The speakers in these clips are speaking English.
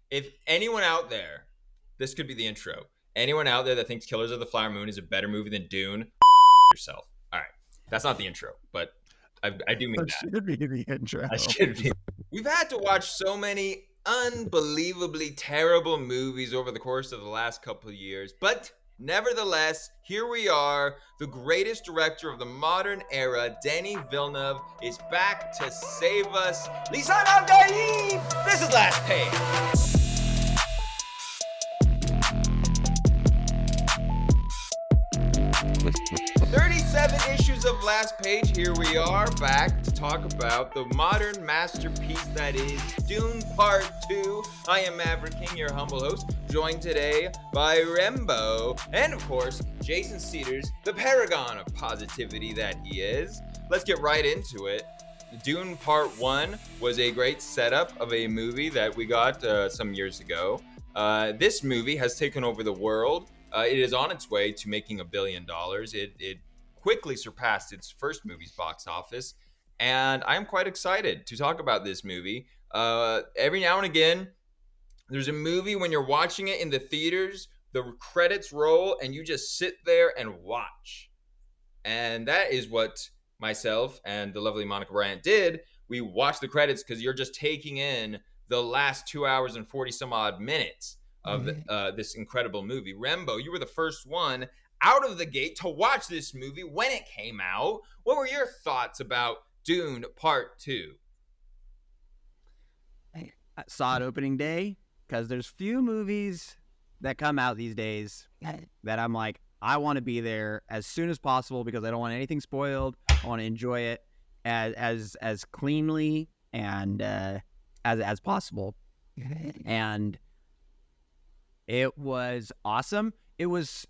If anyone out there, this could be the intro. Anyone out there that thinks Killers of the Flower Moon is a better movie than Dune, yourself. All right, that's not the intro, but I do mean That that. should be the I intro. should be. We've had to watch so many unbelievably terrible movies over the course of the last couple of years, but nevertheless, here we are. The greatest director of the modern era, Denis Villeneuve, is back to save us. Lisan Al-Gaib! This is Last Page. 37 issues of Last Page. Here we are back to talk about the modern masterpiece that is Dune Part Two. I am Maverick King, your humble host, joined today by Rembo and, of course, Jason Cedars, the paragon of positivity that he is. Let's get right into it. Dune Part 1 was a great setup of a movie that we got some years ago. This movie has taken over the world. It is on its way to making $1 billion. It quickly surpassed its first movie's box office, and I'm quite excited to talk about this movie. Every now and again, there's a movie when you're watching it in the theaters, the credits roll, and you just sit there and watch. And that is what myself and the lovely Monica Bryant did. We watched the credits because you're just taking in the last 2 hours and 40 some odd minutes of this incredible movie. Rembo, you were the first one out of the gate to watch this movie when it came out. What were your thoughts about Dune Part 2? I saw it opening day because there's few movies that come out these days that I'm like, I want to be there as soon as possible because I don't want anything spoiled. I want to enjoy it as cleanly and as possible. And it was awesome. It was.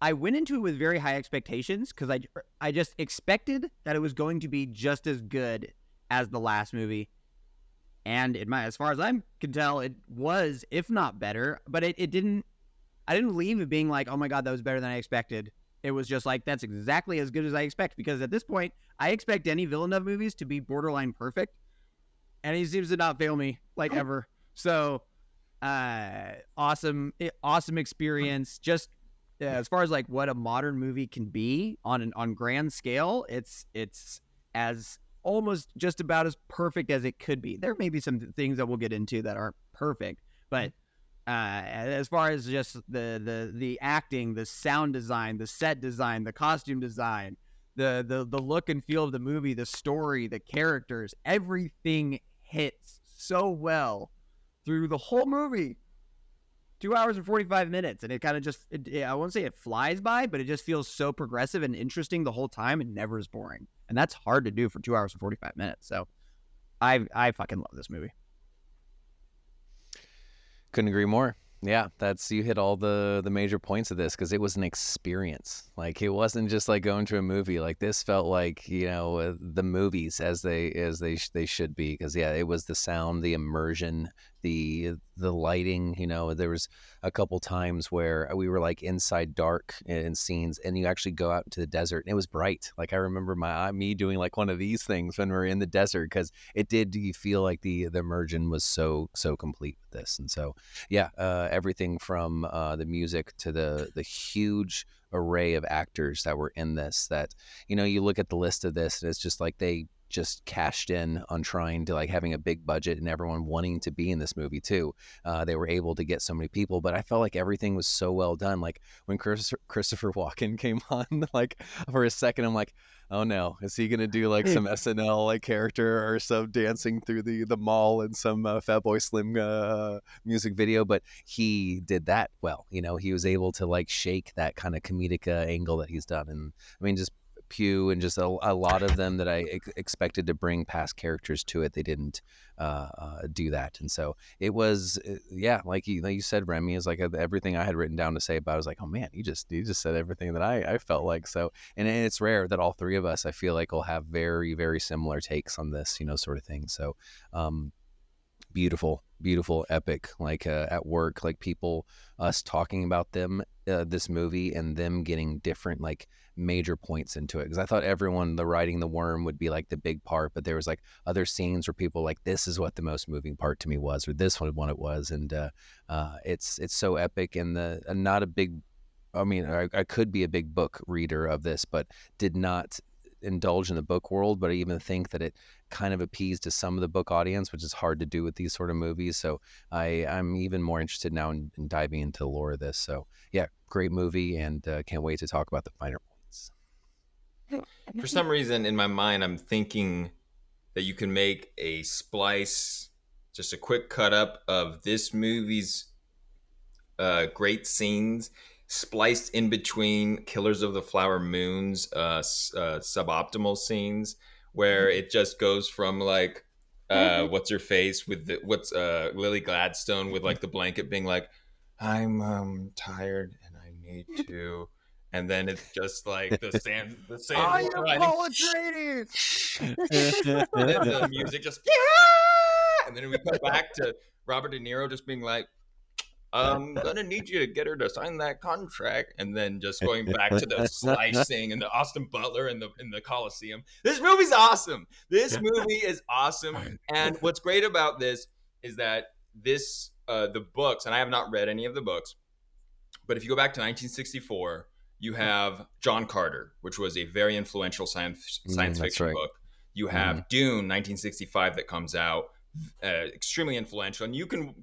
I went into it with very high expectations because I just expected that it was going to be just as good as the last movie. And as far as I can tell, it was, if not better. But it didn't. I didn't leave it being like, oh my God, that was better than I expected. It was just like, that's exactly as good as I expect. Because at this point, I expect any Villeneuve movies to be borderline perfect. And he seems to not fail me, like, ever. So, awesome experience. Just as far as like what a modern movie can be on grand scale, it's as almost just about as perfect as it could be. There may be some things that we'll get into that aren't perfect, but as far as just the acting, the sound design, the set design, the costume design, the look and feel of the movie, the story, the characters, everything hits so well through the whole movie. 2 hours and 45 minutes, and it kind of just, I won't say it flies by, but it just feels so progressive and interesting the whole time and never is boring. And that's hard to do for 2 hours and 45 minutes. So I fucking love this movie. Couldn't agree more. Yeah, you hit all the major points of this because it was an experience. Like, it wasn't just like going to a movie. Like, this felt like, the movies as they should be. Because yeah, it was the sound, the immersion, the lighting. There was a couple times where we were like inside dark in scenes, and you actually go out into the desert and it was bright. Like, I remember me doing like one of these things when we were in the desert because you feel like the immersion was so complete with this. And so yeah, everything from the music to the huge array of actors that were in this, that you look at the list of this and it's just like they just cashed in on trying to like having a big budget and everyone wanting to be in this movie too. They were able to get so many people, but I felt like everything was so well done. Like when Christopher Walken came on, like for a second, I'm like, oh no, is he gonna do like some SNL like character or some dancing through the mall in some Fatboy Slim music video? But he did that well. He was able to like shake that kind of comedic angle that he's done. And I mean, just Pugh and just a lot of them that I expected to bring past characters to it, they didn't do that. And so it was, yeah, like you said, Remy, is like everything I had written down to say about it. I was like, oh man, you just said everything that I felt like. So, and it's rare that all three of us, I feel like, will have very, very similar takes on this, sort of thing. So beautiful, epic, like at work, like us talking about them this movie and them getting different like major points into it, because I thought everyone, the riding the worm would be like the big part, but there was like other scenes where people like, this is what the most moving part to me was, or this one it was. And it's so epic. And not a big, I mean, I could be a big book reader of this, but did not indulge in the book world. But I even think that it kind of appeased to some of the book audience, which is hard to do with these sort of movies. So I'm even more interested now in diving into the lore of this. So yeah, great movie, and can't wait to talk about the finer points. For some reason in my mind, I'm thinking that you can make a splice, just a quick cut up of this movie's great scenes spliced in between Killers of the Flower Moon's suboptimal scenes, where it just goes from like what's her face with Lily Gladstone with like the blanket being like, I'm tired and I need to, and then it's just like the sand I am riding, poetry. and then the music just yeah! And then we come back to Robert De Niro just being like, I'm gonna need you to get her to sign that contract, and then just going back to the slicing and the Austin Butler in the Coliseum. This movie's awesome. This movie is awesome. And what's great about this is that the books, and I have not read any of the books, but if you go back to 1964, you have John Carter, which was a very influential science fiction book. You have Dune, 1965, that comes out. Extremely influential, and you can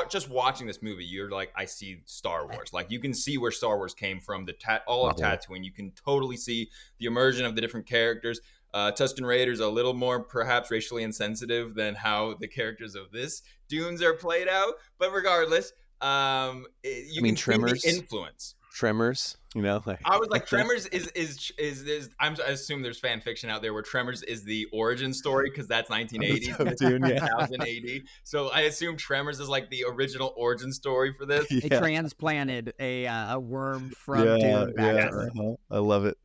just watching this movie, you're like, I see Star Wars. Like, you can see where Star Wars came from. All of Tatooine, you can totally see the immersion of the different characters. Tusken Raider's a little more perhaps racially insensitive than how the characters of this Dunes are played out, but regardless, you can Tremors, see the influence. Tremors, like I was like, Tremors is I assume there's fan fiction out there where Tremors is the origin story, because that's 1980, Dune, yeah. 1000 AD. So I assume Tremors is like the original origin story for this. They transplanted a worm from Dune back to Earth. I love it.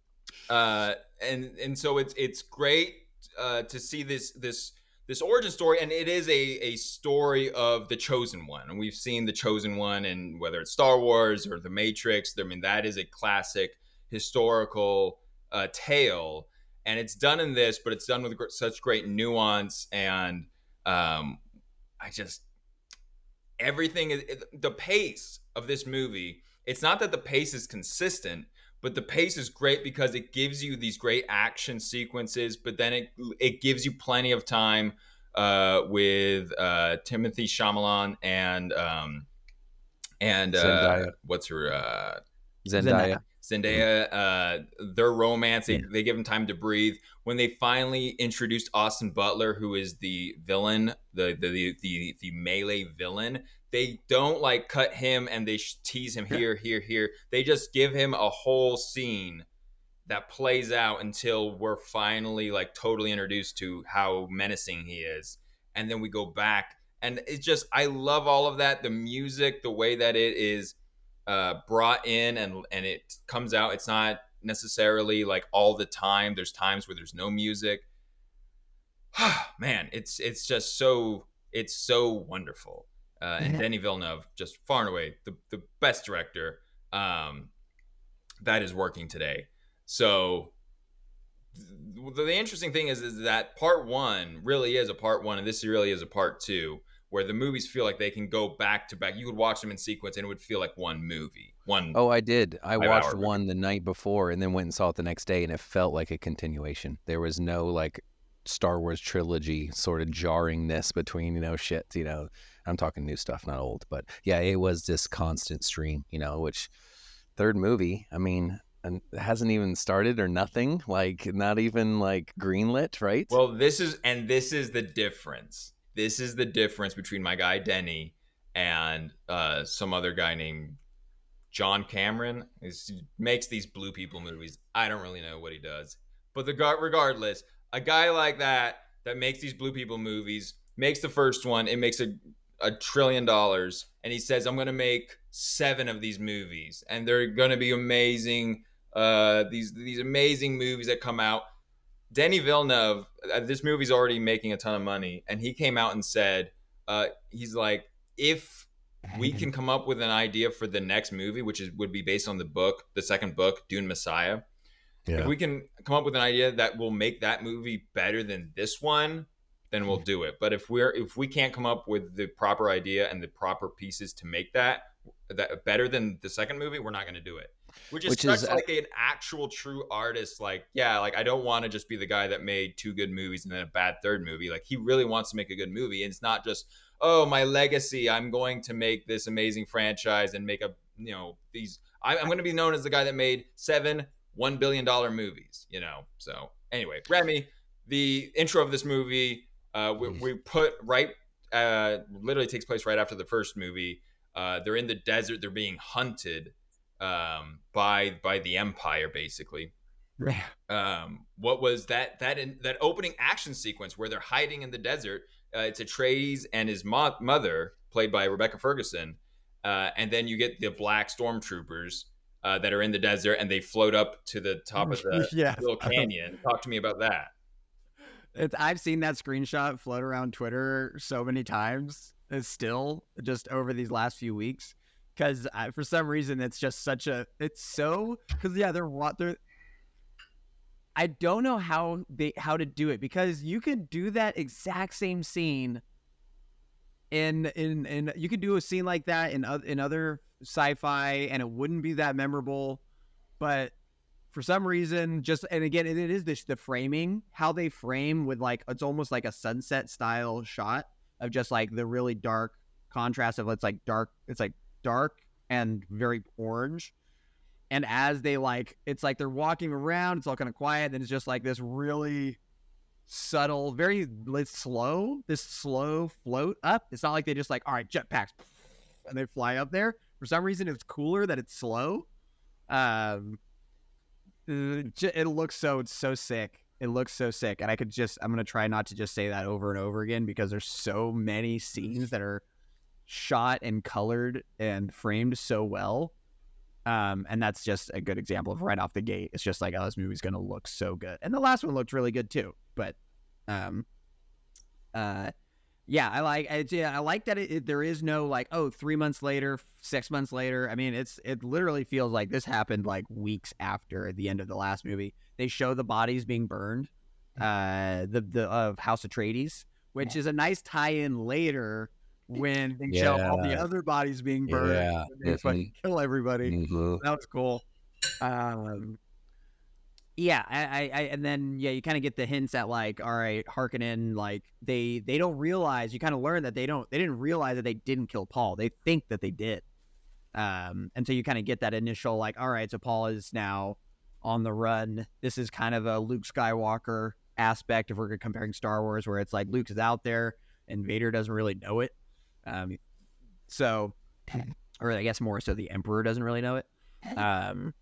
And so it's great to see this origin story, and it is a story of the Chosen One, and we've seen the Chosen One, and whether it's Star Wars or The Matrix, I mean, that is a classic historical tale, and it's done in this, but it's done with such great nuance, and everything is the pace of this movie. It's not that the pace is consistent, but the pace is great because it gives you these great action sequences, but then it gives you plenty of time with Timothée Chalamet and Zendaya. What's her Zendaya. Their romance, they give them time to breathe. When they finally introduced Austin Butler, who is the villain, the melee villain, they don't like cut him and they tease him here. They just give him a whole scene that plays out until we're finally like totally introduced to how menacing he is. And then we go back, and it's just, I love all of that. The music, the way that it is brought in and it comes out, it's not necessarily like all the time. There's times where there's no music. Man, it's just so wonderful. And Denis Villeneuve, just far and away the best director that is working today. So the interesting thing is that part one really is a part one, and this really is a part two, where the movies feel like they can go back to back. You would watch them in sequence, and it would feel like one movie. Oh, I did. I watched one the night before, and then went and saw it the next day, and it felt like a continuation. There was no like Star Wars trilogy sort of jarringness between, I'm talking new stuff, not old, but yeah, it was this constant stream, which third movie, I mean, and it hasn't even started or nothing, like not even like greenlit, right? Well, this is the difference. This is the difference between my guy Denny and some other guy named John Cameron. He makes these blue people movies. I don't really know what he does, but regardless, a guy like that makes these blue people movies, makes the first one, it makes $1 trillion, and he says, I'm going to make 7 of these movies, and they're going to be amazing. These amazing movies that come out. Denis Villeneuve, this movie's already making a ton of money, and he came out and said, he's like, if we can come up with an idea for the next movie, which would be based on the second book, Dune Messiah. If Yeah. we can come up with an idea that will make that movie better than this one, then we'll do it. But if we can't come up with the proper idea and the proper pieces to make that better than the second movie, we're not going to do it. Which is such like an actual true artist. Like, yeah, like I don't want to just be the guy that made two good movies and then a bad third movie. Like he really wants to make a good movie, and it's not just, oh, my legacy, I'm going to make this amazing franchise and make I'm going to be known as the guy that made 7 $1 billion movies, So anyway, Remy, the intro of this movie, we put right, literally takes place right after the first movie. They're in the desert. They're being hunted by the Empire, basically. What was that opening action sequence where they're hiding in the desert? It's Atreides and his mother, played by Rebecca Ferguson, and then you get the black stormtroopers that are in the desert, and they float up to the top of the little canyon. Talk to me about that. I've seen that screenshot float around Twitter so many times. It's still just over these last few weeks, because for some reason it's just they're I don't know how to do it, because you could do that exact same scene in you could do a scene like that in other sci-fi and it wouldn't be that memorable, but for some reason, and again, it is the framing, how they frame with like, it's almost like a sunset style shot of just like the really dark contrast of it's like dark and very orange. And as they it's like they're walking around, it's all kind of quiet. Then it's just like this really subtle, very slow float up. It's not like they just like, all right, jetpacks, and they fly up there. For some reason, it's cooler that it's slow. It looks so sick. It looks so sick. And I'm going to try not to just say that over and over again, because there's so many scenes that are shot and colored and framed so well. And that's just a good example of right off the gate. It's just like, oh, this movie's going to look so good. And the last one looked really good too. But, yeah, I like that there is no like, oh, 3 months later, 6 months later. I mean, it literally feels like this happened like weeks after the end of the last movie. They show the bodies being burned, of House Atreides, which is a nice tie-in later when they show all the other bodies being burned. And they fucking kill everybody. That was cool. Yeah, and then you kind of get the hints at like, all right, Harkonnen, like they don't realize. You kind of learn that they didn't realize that they didn't kill Paul. They think that they did, and so you kind of get that initial like, all right, so Paul is now on the run. This is kind of a Luke Skywalker aspect if we're comparing Star Wars, where it's like Luke is out there and Vader doesn't really know it. Or I guess more so the Emperor doesn't really know it. And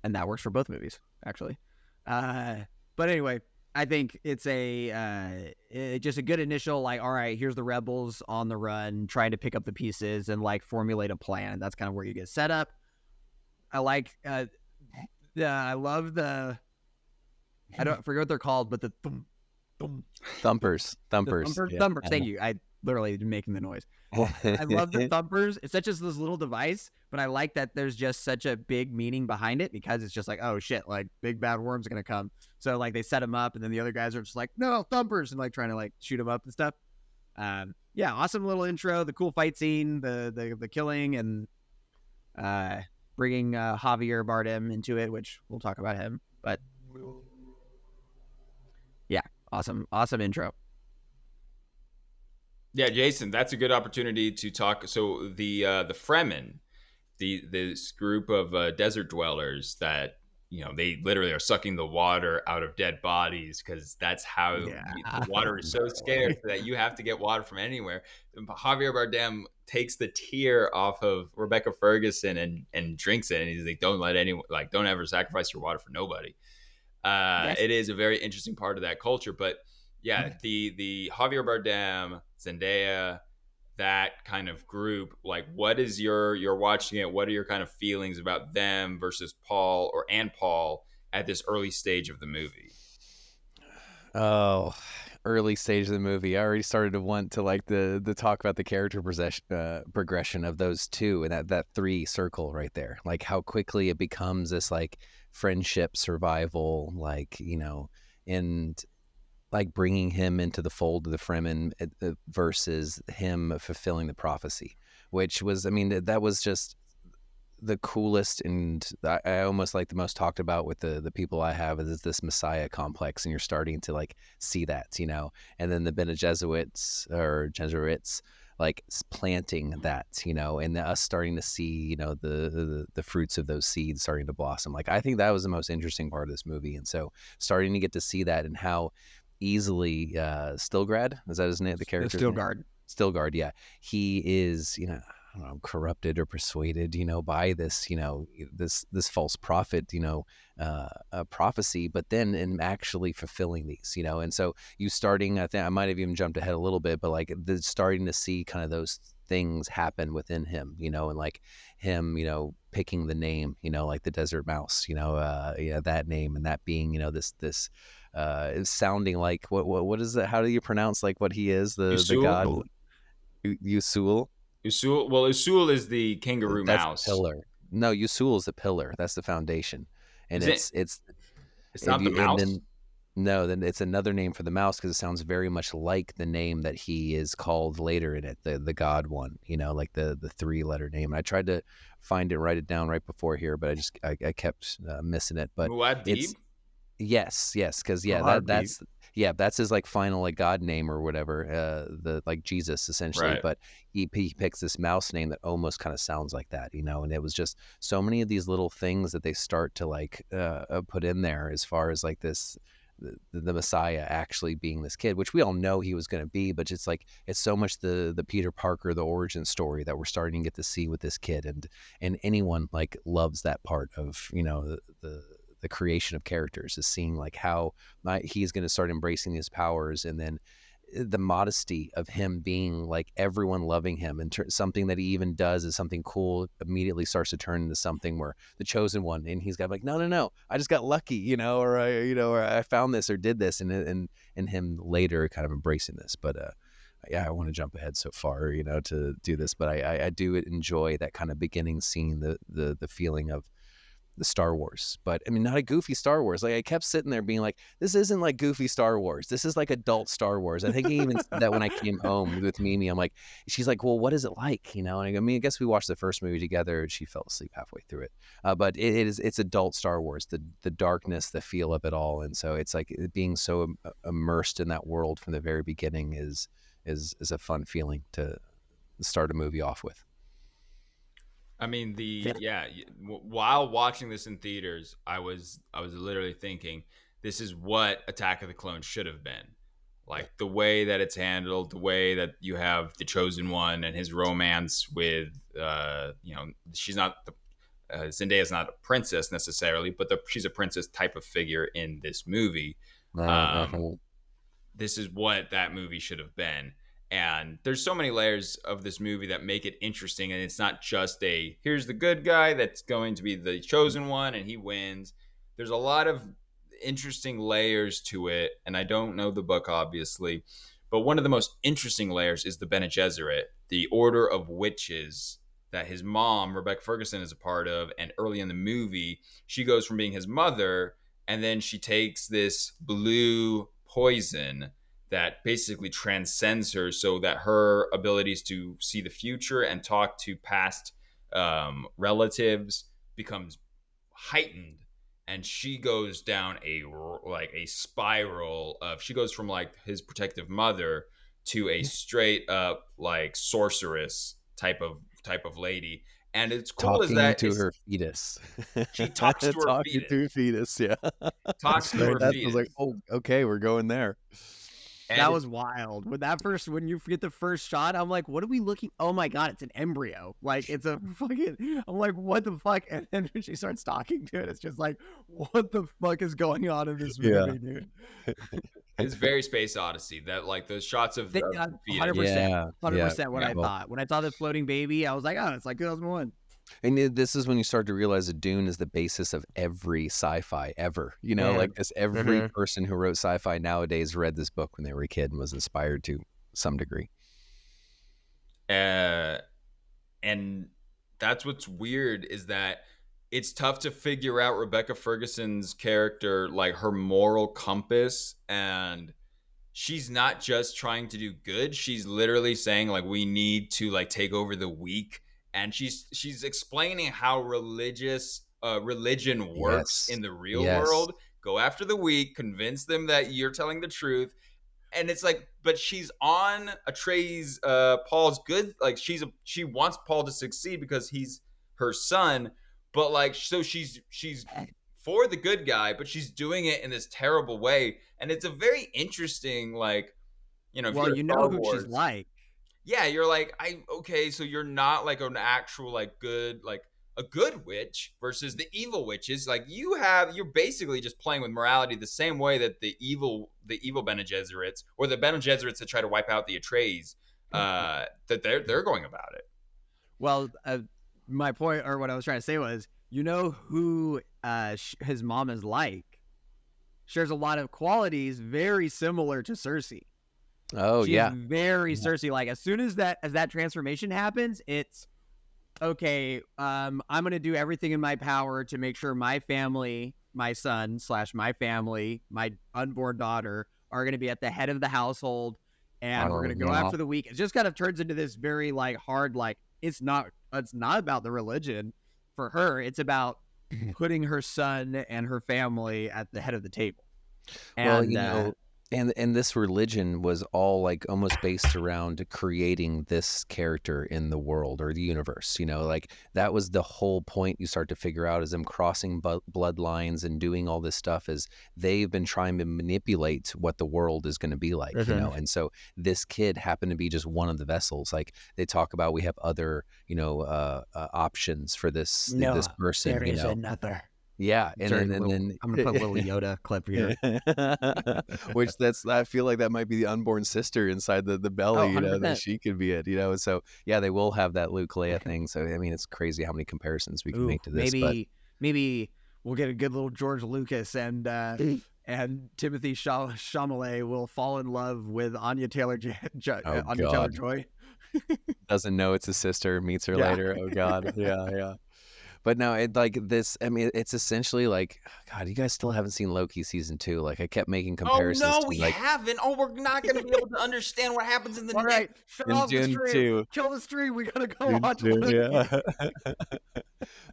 that works for both movies, actually. But anyway, I think it's just a good initial, like, all right, here's the rebels on the run, trying to pick up the pieces and like formulate a plan. That's kind of where you get set up. I love I don't forget what they're called, but the thumpers. Thumpers. Thank you. I literally making the noise. I love the thumpers. It's such as this little device, but I like that there's just such a big meaning behind it, because it's just like, oh shit, like big bad worm's gonna come. So like they set him up, and then the other guys are just like, no, thumpers, and like trying to like shoot him up and stuff. Yeah, awesome little intro, the cool fight scene, the killing, and bringing Javier Bardem into it, which we'll talk about him. But yeah, awesome intro. Yeah, Jason, that's a good opportunity to talk. So the Fremen, this group of desert dwellers that they literally are sucking the water out of dead bodies, because that's how the water is so scarce that you have to get water from anywhere. Javier Bardem takes the tear off of Rebecca Ferguson and drinks it, and he's like, don't ever sacrifice your water for nobody. It is a very interesting part of that culture, but yeah, the Javier Bardem, Zendaya, that kind of group, like, what is you're watching it, what are your kind of feelings about them versus Paul and Paul at this early stage of the movie? Oh, early stage of the movie, I already started to want to like the talk about the character progression of those two, and that three circle right there, like how quickly it becomes this like friendship survival, like, you know, and like bringing him into the fold of the Fremen versus him fulfilling the prophecy, which was, I mean, that was just the coolest, and I almost like the most talked about with the people I have is this Messiah complex, and you're starting to like see that, you know, and then the Bene Gesserit or Jesuits like planting that, you know, and us starting to see, you know, the fruits of those seeds starting to blossom. Like, I think that was the most interesting part of this movie, and so starting to get to see that and how easily Stilgrad, is that his name, the character? Stilgard, yeah, he is, you know, I don't know, corrupted or persuaded, you know, by this, you know, this false prophet, you know, prophecy, but then in actually fulfilling these, you know, and so you starting, I think I might have even jumped ahead a little bit, but like starting to see kind of those things happen within him, you know, and like him, you know, picking the name, you know, like the desert mouse, you know, yeah, that name, and that being, you know, this sounding like what is that? How do you pronounce like what he is, the god? Usul. Usul. Well, Usul is the kangaroo That's mouse. the pillar. No, Usul is the pillar. That's the foundation, and it's not the mouse. Then it's another name for the mouse because it sounds very much like the name that he is called later in it, the god one. You know, like the 3-letter name. I tried to find it, write it down right before here, but I kept missing it. But Muad'Dib? Yes, because that's his like final like god name or whatever, the like Jesus essentially, Right. but he picks this mouse name that almost kind of sounds like that, you know, and it was just so many of these little things that they start to like put in there as far as like this the Messiah actually being this kid, which we all know he was going to be, but it's like it's so much the Peter Parker, the origin story that we're starting to get to see with this kid, and anyone like loves that part of, you know, the creation of characters, is seeing like how he's going to start embracing his powers, and then the modesty of him being like everyone loving him, and something that he even does is something cool immediately starts to turn into something where the chosen one, and he's got like no, I just got lucky, you know, or I found this or did this, and him later kind of embracing this. But yeah, I want to jump ahead so far, you know, to do this, but I do enjoy that kind of beginning scene, the feeling of the Star Wars, but I mean, not a goofy Star Wars. Like, I kept sitting there being like, this isn't like goofy Star Wars. This is like adult Star Wars. I think he even said that when I came home with Mimi. I'm like, she's like, well, what is it like? You know, and I mean, I guess we watched the first movie together and she fell asleep halfway through it. But it's adult Star Wars, the darkness, the feel of it all. And so it's like being so immersed in that world from the very beginning is a fun feeling to start a movie off with. I mean, while watching this in theaters, I was literally thinking, this is what Attack of the Clones should have been. Like, the way that it's handled, the way that you have the Chosen One and his romance with, you know, she's not Zendaya's not a princess necessarily, but she's a princess type of figure in this movie. This is what that movie should have been. And there's so many layers of this movie that make it interesting. And it's not just here's the good guy that's going to be the chosen one and he wins. There's a lot of interesting layers to it. And I don't know the book, obviously. But one of the most interesting layers is the Bene Gesserit, the order of witches that his mom, Rebecca Ferguson, is a part of. And early in the movie, she goes from being his mother, and then she takes this blue poison that basically transcends her, so that her abilities to see the future and talk to past relatives becomes heightened, and she goes down a spiral of, she goes from like his protective mother to a straight up like sorceress type of lady. And it's cool talking is that to her fetus. She talks to her talking fetus. to her fetus, yeah. Talks to her fetus. I was like, oh, okay, we're going there. And that was wild. When you get the first shot, I'm like, what are we looking? Oh my God, it's an embryo. Like, it's a fucking, I'm like, what the fuck? And then when she starts talking to it, it's just like, what the fuck is going on in this movie, dude? It's very Space Odyssey. That, like, those shots of 100%. 100% what I thought. When I saw the floating baby, I was like, oh, it's like 2001. And this is when you start to realize that Dune is the basis of every sci-fi ever. You know, Yeah. like this, every person who wrote sci-fi nowadays read this book when they were a kid and was inspired to some degree. Uh, and that's what's weird is that it's tough to figure out Rebecca Ferguson's character, like her moral compass, and she's not just trying to do good. She's literally saying like we need to like take over the weak, and she's explaining how religion works Yes. in the real Yes. world. Go after the weak, convince them that you're telling the truth, and it's like, but she's on Atreus, Paul's good. Like she wants Paul to succeed because he's her son, but like so she's for the good guy, but she's doing it in this terrible way, and it's a very interesting like if Well, you're a you know Star who she's Wars, like. yeah, you're like, okay, so you're not like an actual like good like a good witch versus the evil witches. Like you're basically just playing with morality the same way that the evil Bene Gesserits or the Bene Gesserits that try to wipe out the Atreides, that they're going about it. Well, my point, or what I was trying to say was, you know who his mom is like. Shares a lot of qualities very similar to Cersei. Oh, She's yeah. very Cersei. Like as soon as that transformation happens, it's okay. I'm gonna do everything in my power to make sure my family, my son / my family, my unborn daughter are gonna be at the head of the household, and we're gonna go after the weak. It just kind of turns into this very like hard like it's not about the religion for her. It's about putting her son and her family at the head of the table. Well, And and this religion was all like almost based around creating this character in the world or the universe. Like that was the whole point. You start to figure out as them crossing bloodlines and doing all this stuff is they've been trying to manipulate what the world is going to be like. And so this kid happened to be just one of the vessels. Like they talk about, we have other options for this person. there is another. Yeah, and then I'm gonna put a little Yoda clip here. which I feel like that might be the unborn sister inside the belly, that 100%. she could be it, So yeah, they will have that Luke Leia thing. So I mean, it's crazy how many comparisons we can make to this. Maybe we'll get a good little George Lucas and Timothy Chalamet will fall in love with Anya Taylor-Joy. Doesn't know it's his sister, meets her later. Oh God, yeah. But no, it like this. I mean, it's essentially like, God, you guys still haven't seen Loki season 2. Like, I kept making comparisons. Oh no, to, we like, haven't. Oh, we're not going to be able to understand what happens in the All right, shut off the Dune stream. 2. Kill the stream. We gotta go watch. Yeah.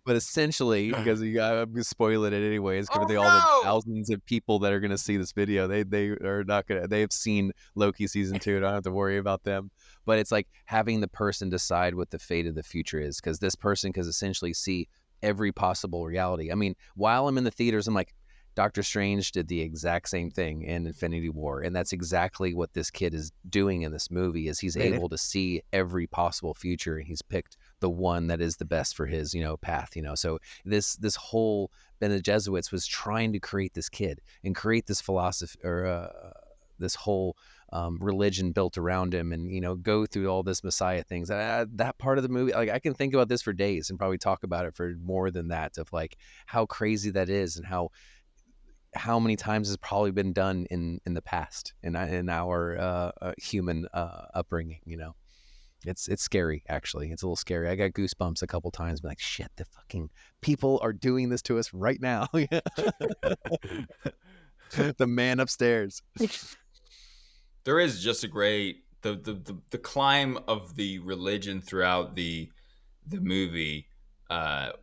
But essentially, because I'm gonna spoil it anyways, all the thousands of people that are gonna see this video, they are not gonna. They've seen Loki season 2. Don't have to worry about them. But it's like having the person decide what the fate of the future is, because this person can essentially see every possible reality. I mean, while I'm in the theaters, I'm like, Doctor Strange did the exact same thing in Infinity War, and that's exactly what this kid is doing in this movie. Is he's able to see every possible future, and he's picked the one that is the best for his path. So this whole Bene Gesserits was trying to create this kid and create this philosophy or this whole religion built around him, and go through all this Messiah things. That part of the movie, like I can think about this for days and probably talk about it for more than that, of like how crazy that is and how many times has probably been done in the past in our human upbringing. It's scary, actually. It's a little scary. I got goosebumps a couple times. Like, shit, the fucking people are doing this to us right now. The man upstairs. There is just a great the climb of the religion throughout the movie,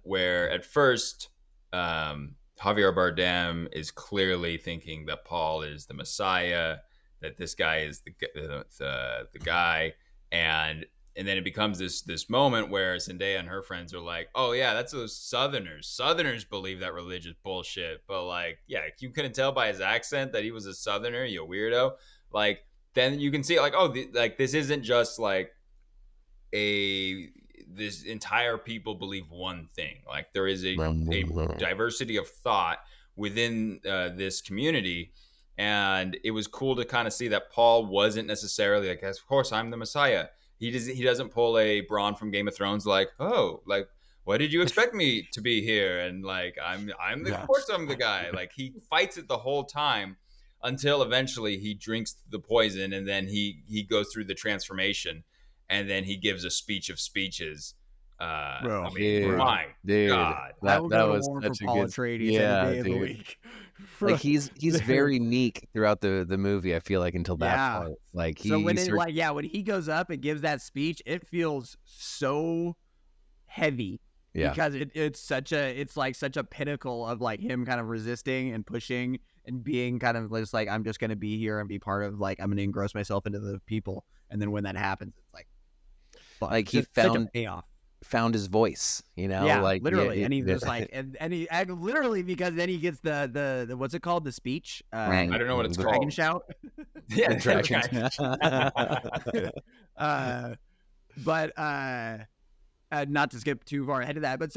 where at first Javier Bardem is clearly thinking that Paul is the Messiah, that this guy is the guy, and then it becomes this moment where Zendaya and her friends are like, oh yeah, that's those Southerners believe that religion's bullshit, but like, yeah, you couldn't tell by his accent that he was a Southerner, you weirdo. Like, then you can see like, oh, like this isn't just like this entire people believe one thing. Like there is a diversity of thought within this community, and it was cool to kind of see that Paul wasn't necessarily like, of course I'm the Messiah. He doesn't pull a Bronn from Game of Thrones like, oh, like what did you expect me to be here? And like, of course I'm the guy. Like, he fights it the whole time until eventually he drinks the poison, and then he goes through the transformation, and then he gives a speech of speeches. Bro, I mean, dude, my dude, God. I will that go to was war such for a Paul good. Atreides Yeah, any day of the dude. week. Like he's very meek throughout the movie. I feel like until that Yeah. part, like So when he when he goes up and gives that speech, it feels so heavy yeah. because it's like such a pinnacle of like him kind of resisting and pushing and being kind of just like, I'm just gonna be here and be part of, like, I'm gonna engross myself into the people, and then when that happens, it's like, fuck, Like he just such a found payoff. his voice, you know, Yeah, like literally, yeah, and he's yeah. just like, and he literally, because then he gets the what's it called, the speech, Right. I don't know what it's dragon called. shout. Yeah, The dragon. But not to skip too far ahead of that, but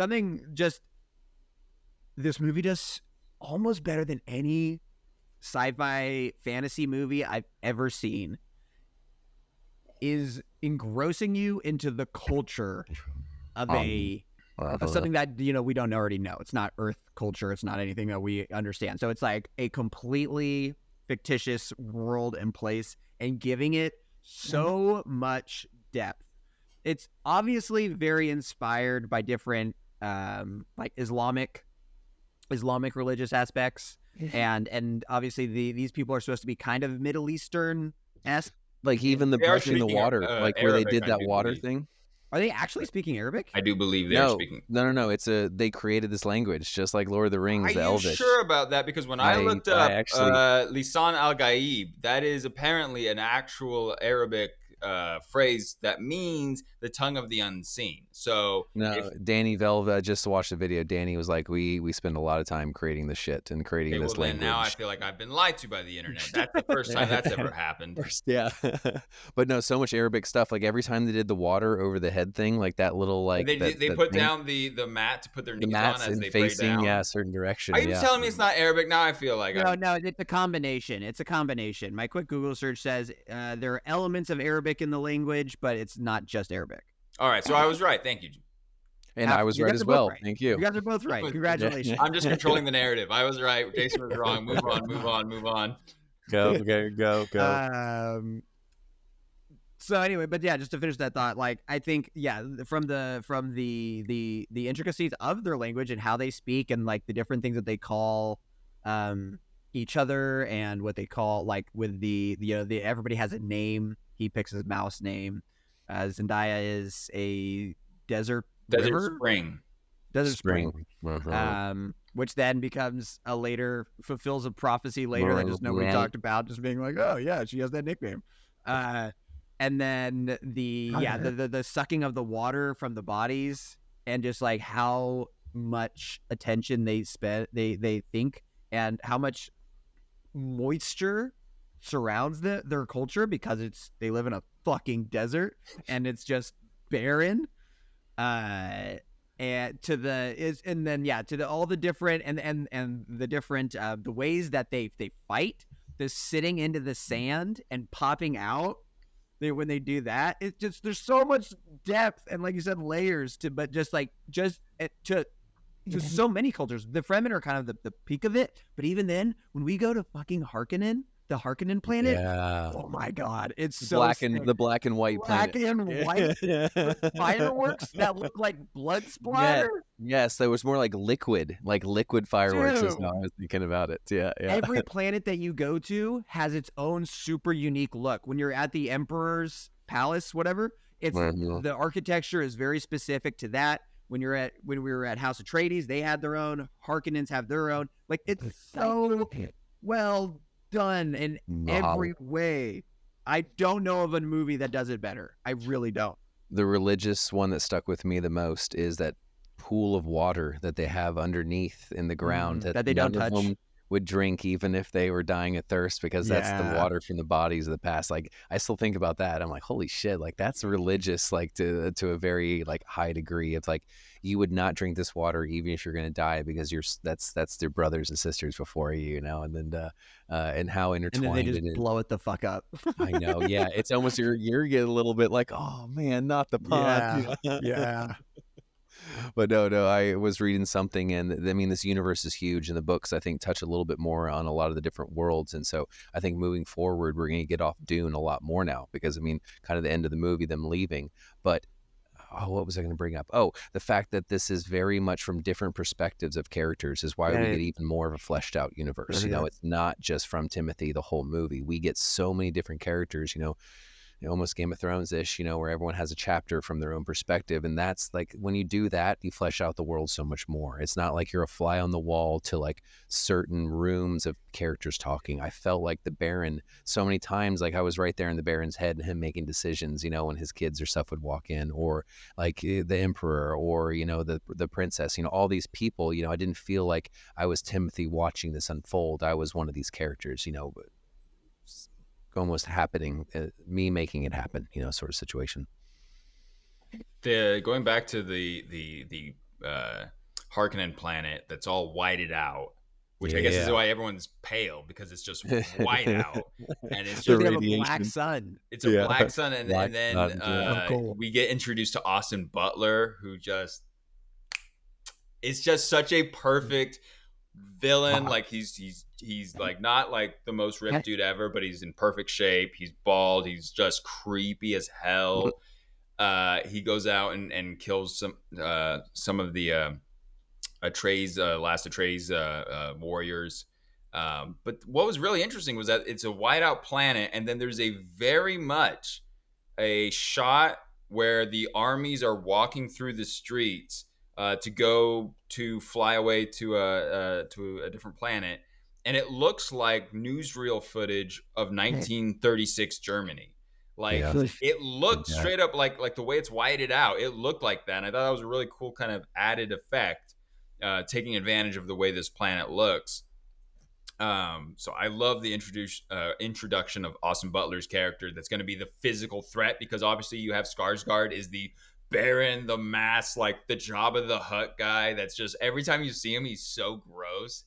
this movie does almost better than any sci-fi fantasy movie I've ever seen, is engrossing you into the culture of of something that, we don't already know. It's not Earth culture. It's not anything that we understand. So it's like a completely fictitious world and place, and giving it so much depth. It's obviously very inspired by different like Islamic religious aspects, and obviously these people are supposed to be kind of Middle Eastern-esque. Like even the They are brushing the speaking, water, like where they Arabic, did I that do water believe. thing. Are they actually speaking Arabic? I do believe they're speaking. No. It's they created this language just like Lord of the Rings, Are the you Elvish. sure about that? Because when I looked up Lisan al-Gaib, that is apparently an actual Arabic phrase that means the tongue of the unseen. So No, Danny Velva, just watched the video. Danny was like, we spend a lot of time creating this shit and creating okay, this well, then language. now I feel like I've been lied to by the internet. That's the first time that's ever happened. Yeah. But no, so much Arabic stuff. Like every time they did the water over the head thing, like that little like they that put thing, down the mat to put their the knees mats on as and they pray facing, down. a certain direction. Are you yeah. telling me it's not Arabic? Now I feel like No, it's a combination. It's a combination. My quick Google search says there are elements of Arabic in the language, but it's not just Arabic. All right, so I was right. Thank you. And I was You right guys as are both well. right. Thank you. You guys are both right. Congratulations. I'm just controlling the narrative. I was right. Jason was wrong. Move on. Go. So anyway, but yeah, just to finish that thought, like I think, from the intricacies of their language and how they speak, and like the different things that they call each other, and what they call, like with the everybody has a name. He picks his mouse name. Zendaya is a desert spring. Desert spring. Uh-huh. Which then becomes fulfills a prophecy later that just nobody talked about, just being like, oh yeah, she has that nickname. And then the sucking of the water from the bodies, and just like how much attention they think, and how much moisture surrounds their culture, because they live in a fucking desert and it's just barren. And to all the different and the different the ways that they fight, the sitting into the sand and popping out. When they do that, it's just, there's so much depth and, like you said, layers to so many cultures. The Fremen are kind of the peak of it, but even then, when we go to fucking Harkonnen, the Harkonnen planet, oh my god, it's so the black and white planet. Black and white fireworks that look like blood splatter. Yes, there was more like liquid fireworks. Is Dude. how I was thinking about it. Yeah. Every planet that you go to has its own super unique look. When you're at the Emperor's Palace, whatever, the architecture is very specific to that. When we were at House Atreides, they had their own. Harkonnens have their own. Like, it's so well done in every way. I don't know of a movie that does it better. I really don't. The religious one that stuck with me the most is that pool of water that they have underneath in the ground that they don't touch. Of them would drink even if they were dying of thirst, because that's the water from the bodies of the past. Like, I still think about that. I'm like, holy shit, like that's religious, like to a very like high degree. It's like, you would not drink this water even if you're going to die, because that's their brothers and sisters before you, and then and how intertwined. And then they just blow it the fuck up. I know. Yeah. It's almost you're getting a little bit like, oh man, not the pond. Yeah. But no, I was reading something, and I mean, this universe is huge, and the books I think touch a little bit more on a lot of the different worlds, and so I think moving forward, we're going to get off Dune a lot more now because I mean, kind of the end of the movie, them leaving, but. Oh, what was I going to bring up? Oh, the fact that this is very much from different perspectives of characters is why we get even more of a fleshed out universe. You know, it's not just from Timothy the whole movie. We get so many different characters, almost Game of Thrones-ish, where everyone has a chapter from their own perspective. And that's like, when you do that, you flesh out the world so much more. It's not like you're a fly on the wall to like certain rooms of characters talking. I felt like the Baron so many times, like I was right there in the Baron's head and him making decisions, when his kids or stuff would walk in, or like the Emperor, or, the princess, all these people, I didn't feel like I was Timothy watching this unfold. I was one of these characters, almost happening, me making it happen, sort of situation. Going back to the Harkonnen planet that's all whited out, which I guess is why everyone's pale, because it's just white out, and it's just a black sun. It's a black sun, and then we get introduced to Austin Butler, who it's just such a perfect villain. Like he's like not like the most ripped dude ever, but he's in perfect shape. He's bald. He's just creepy as hell. He goes out and kills some of the last Atreides warriors. But what was really interesting was that it's a whiteout planet, and then there's a very much a shot where the armies are walking through the streets to go to fly away to a different planet, and it looks like newsreel footage of 1936 Germany. Like it looked straight up like the way it's whited out. It looked like that, and I thought that was a really cool kind of added effect, taking advantage of the way this planet looks. So I love the introduction of Austin Butler's character. That's going to be the physical threat, because obviously you have Skarsgård is the Baron, the mask, like the Jabba the Hutt guy. That's just, every time you see him, he's so gross.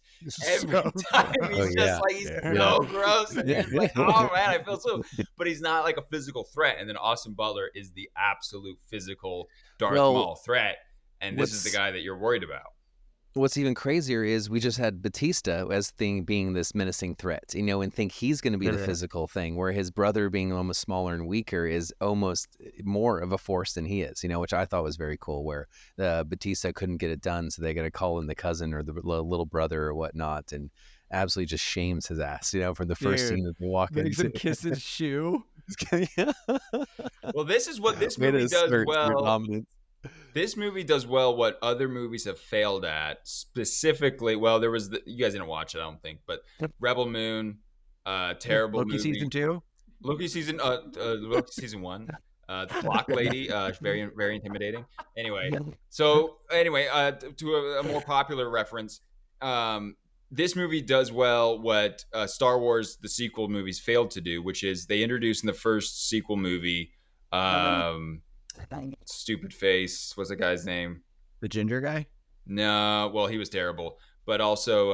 Every time he's so gross. And it's like, oh man, I feel so. But he's not like a physical threat. And then Austin Butler is the absolute physical Darth Maul threat. And this is the guy that you're worried about. What's even crazier is we just had Batista as being this menacing threat, and think he's going to be the physical thing, where his brother, being almost smaller and weaker, is almost more of a force than he is, which I thought was very cool, where Batista couldn't get it done, so they got to call in the cousin or the little brother or whatnot, and absolutely just shames his ass, from the first scene that they walk into. Makes him kiss his shoe. Well, this is what this movie does well. This movie does well what other movies have failed at. Specifically, well, there was you guys didn't watch it, I don't think, but Rebel Moon, terrible Loki movie. season 2, Loki season 1, the Clock Lady, very very intimidating. Anyway, to a more popular reference, this movie does well what Star Wars, the sequel movies, failed to do, which is they introduced in the first sequel movie. Stupid face. What's the guy's name? The ginger guy? No, well, he was terrible. But also,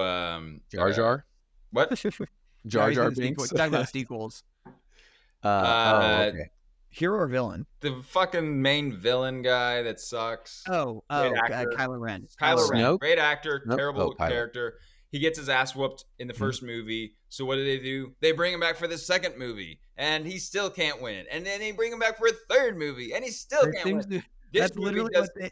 Jar Jar. What? Jar Jar Binks. Talking about sequels. Okay. Hero or villain? The fucking main villain guy that sucks. Kylo Ren. Kylo Ren, great actor, terrible character. He gets his ass whooped in the first movie. So what do? They bring him back for the second movie, and he still can't win. And then they bring him back for a third movie, and he still can't win. That's literally what they...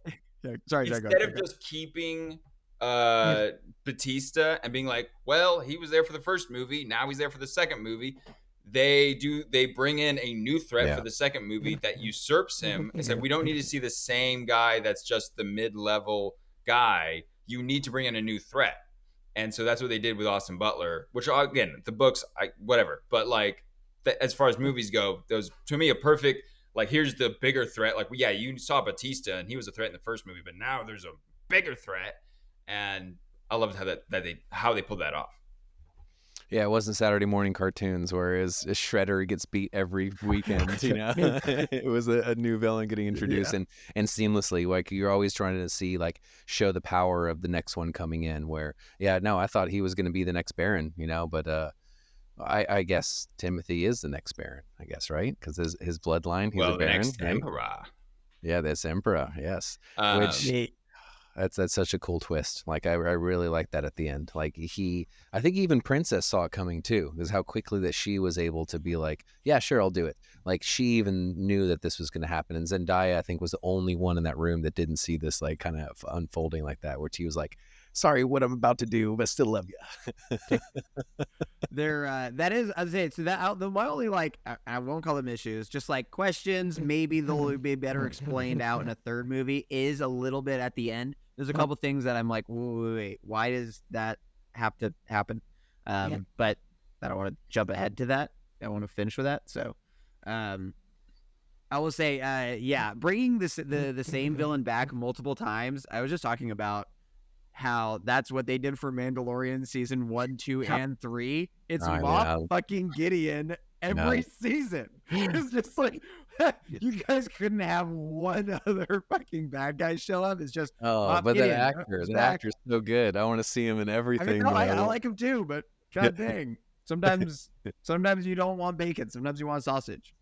Sorry, instead of just keeping Batista and being like, well, he was there for the first movie, now he's there for the second movie. They bring in a new threat for the second movie that usurps him. It's like, we don't need to see the same guy that's just the mid-level guy. You need to bring in a new threat. And so that's what they did with Austin Butler, which, again, the books, whatever. But, like, as far as movies go, those, to me, a perfect, like, here's the bigger threat. Like, yeah, you saw Batista, and he was a threat in the first movie, but now there's a bigger threat. And I loved how they pulled that off. Yeah, it wasn't Saturday morning cartoons where his Shredder gets beat every weekend, It was a new villain getting introduced and seamlessly. Like, you're always trying to see, like, show the power of the next one coming in, where, I thought he was going to be the next Baron, but I guess Timothy is the next Baron, I guess, right? Because his bloodline, he's a Baron. Next Emperor. Yeah, this Emperor, yes. that's such a cool twist. Like I really like that at the end. Like I think even Princess saw it coming too, because how quickly that she was able to be like, yeah, sure, I'll do it. Like she even knew that this was going to happen. And Zendaya, I think, was the only one in that room that didn't see this like kind of unfolding like that, where she was like, sorry, what I'm about to do, but still love you. That is, I'd say, so that my only like, I won't call them issues, just like questions. Maybe they'll be better explained out in a third movie. Is a little bit at the end. There's a couple things that I'm like, wait, why does that have to happen? But I don't want to jump ahead to that. I want to finish with that. So, I will say, bringing the same villain back multiple times. I was just talking about how that's what they did for Mandalorian season 1, 2, and 3. It's Moff fucking Gideon every season. It's just like, you guys couldn't have one other fucking bad guy show up. It's just Moff but Gideon. that actor's so good. I want to see him in everything. I like him too, but god dang. Sometimes you don't want bacon. Sometimes you want sausage.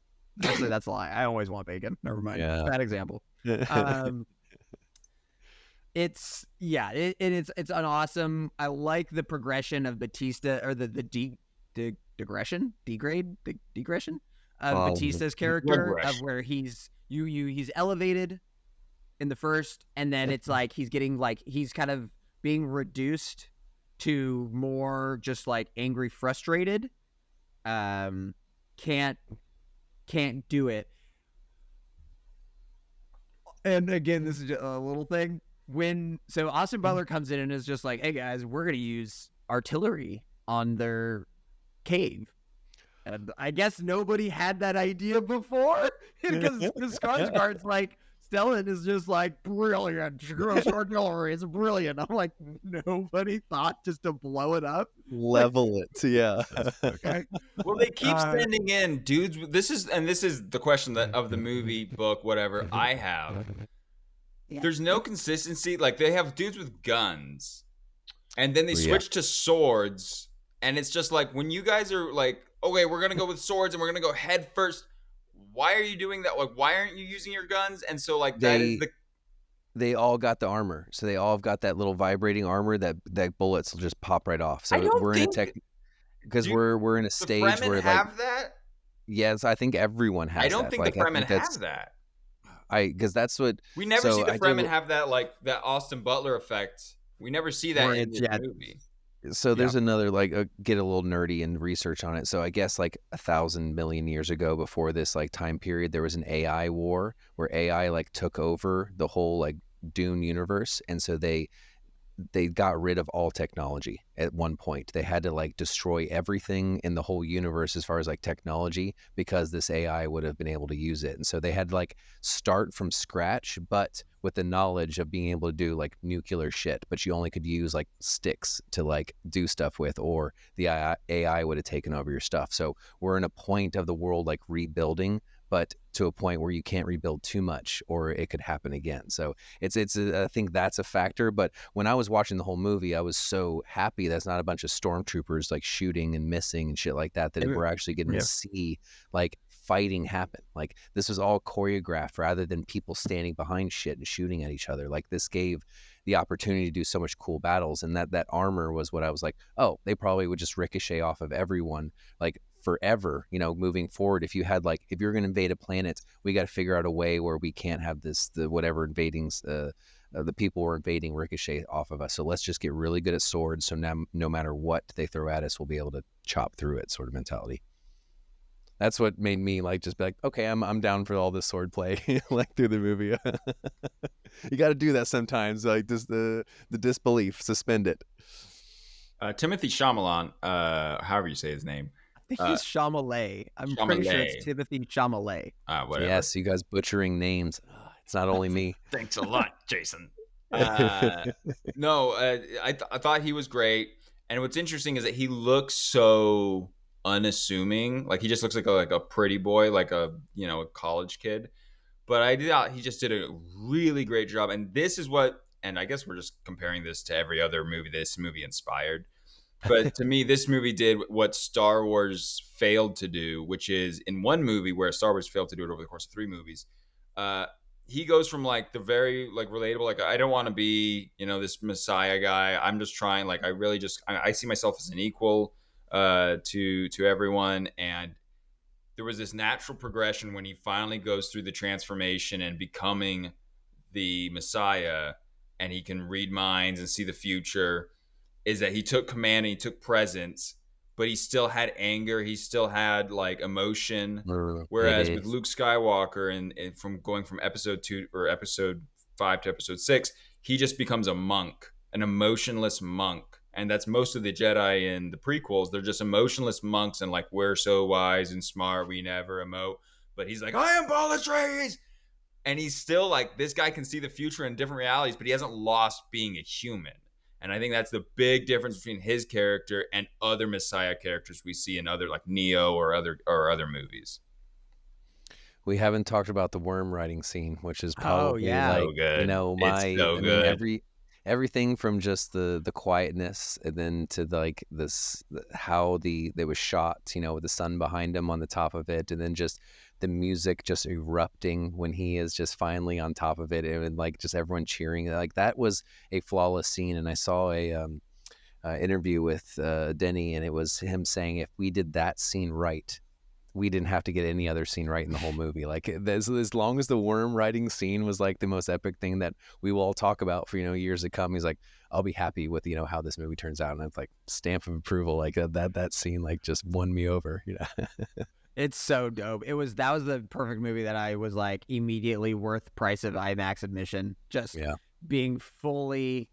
Actually, that's a lie. I always want bacon. Never mind. Yeah. Bad example. It's an awesome. I like the progression of Batista, or the degression of Batista's character, of where he's elevated in the first, and then it's like he's getting like he's kind of being reduced to more just like angry, frustrated. Can't do it. And again, this is just a little thing. So Austin Butler comes in and is just like, hey guys, we're going to use artillery on their cave. And I guess nobody had that idea before, because Skarsgård's like, Stellan is just like, brilliant. Artillery is brilliant. I'm like, nobody thought just to blow it up? Level it. Yeah. Okay. Well, they keep sending in dudes. This is the question of the movie, book, whatever I have. There's no consistency. Like, they have dudes with guns, and then they switch to swords, and it's just like, when you guys are like, okay, we're gonna go with swords and we're gonna go head first. Why are you doing that? Like, why aren't you using your guns? And so, like, they all got the armor, so they all have got that little vibrating armor that bullets will just pop right off. So we're in a because we're in a stage where like have that. Yes, I think everyone has. I don't think the Fremen have that. Because that's what we never see the Fremen have, that like that Austin Butler effect. We never see that in the movie. So there's another get a little nerdy and research on it. So I guess like 1,000 million years ago, before this like time period, there was an AI war where AI like took over the whole like Dune universe, and so they got rid of all technology at one point. They had to like destroy everything in the whole universe as far as like technology, because this AI would have been able to use it. And so they had to like start from scratch, but with the knowledge of being able to do like nuclear shit, but you only could use like sticks to like do stuff with, or the AI would have taken over your stuff. So we're in a point of the world like rebuilding, but to a point where you can't rebuild too much, or it could happen again. So it's I think that's a factor. But when I was watching the whole movie, I was so happy that's not a bunch of stormtroopers like shooting and missing and shit like that, that we're actually getting to see like fighting happen. Like, this was all choreographed rather than people standing behind shit and shooting at each other. Like, this gave the opportunity to do so much cool battles, and that armor was what I was like, oh, they probably would just ricochet off of everyone like forever, moving forward. If you're going to invade a planet, we got to figure out a way where we can't have the whatever invading the people we're invading ricochet off of us. So let's just get really good at swords, so now no matter what they throw at us, we'll be able to chop through it, sort of mentality. That's what made me like just be like, okay, I'm down for all this sword play like through the movie. You got to do that sometimes, like just the disbelief, suspend it. Timothy Chalamet, however you say his name. I think he's Chalamet. I'm pretty sure it's Timothy Chalamet. Whatever. Yes, you guys butchering names. It's not only me. Thanks a lot, Jason. No, I thought he was great. And what's interesting is that he looks so unassuming. Like, he just looks like a pretty boy, like a college kid. But I thought he just did a really great job. And this is and I guess we're just comparing this to every other movie this movie inspired. But to me, this movie did what Star Wars failed to do, which is, in one movie where Star Wars failed to do it over the course of 3 movies, he goes from like the very like relatable, like I don't want to be, this messiah guy. I'm just trying, like I really just I see myself as an equal to everyone. And there was this natural progression when he finally goes through the transformation and becoming the messiah, and he can read minds and see the future, is that he took command and he took presence, but he still had anger. He still had like emotion. Whereas with Luke Skywalker and from going from episode 2 or episode 5 to episode 6, he just becomes a monk, an emotionless monk. And that's most of the Jedi in the prequels. They're just emotionless monks, and like, we're so wise and smart, we never emote. But he's like, I am Palatreys! And he's still like, this guy can see the future in different realities, but he hasn't lost being a human. And I think that's the big difference between his character and other Messiah characters we see in other, like Neo or other movies. We haven't talked about the worm riding scene, which is probably like, so good. I good. mean, everything from just the quietness, and then to like how it was shot, with the sun behind him on the top of it, and then just the music just erupting when he is just finally on top of it, and like just everyone cheering. Like that was a flawless scene. And I saw a interview with Denny, and it was him saying, if we did that scene right, we didn't have to get any other scene right in the whole movie. Like as long as the worm riding scene was like the most epic thing that we will all talk about for years to come, he's like, I'll be happy with how this movie turns out. And it's like stamp of approval. Like that scene like just won me over. It's so dope. That was the perfect movie that I was like immediately worth price of IMAX admission. Just being fully.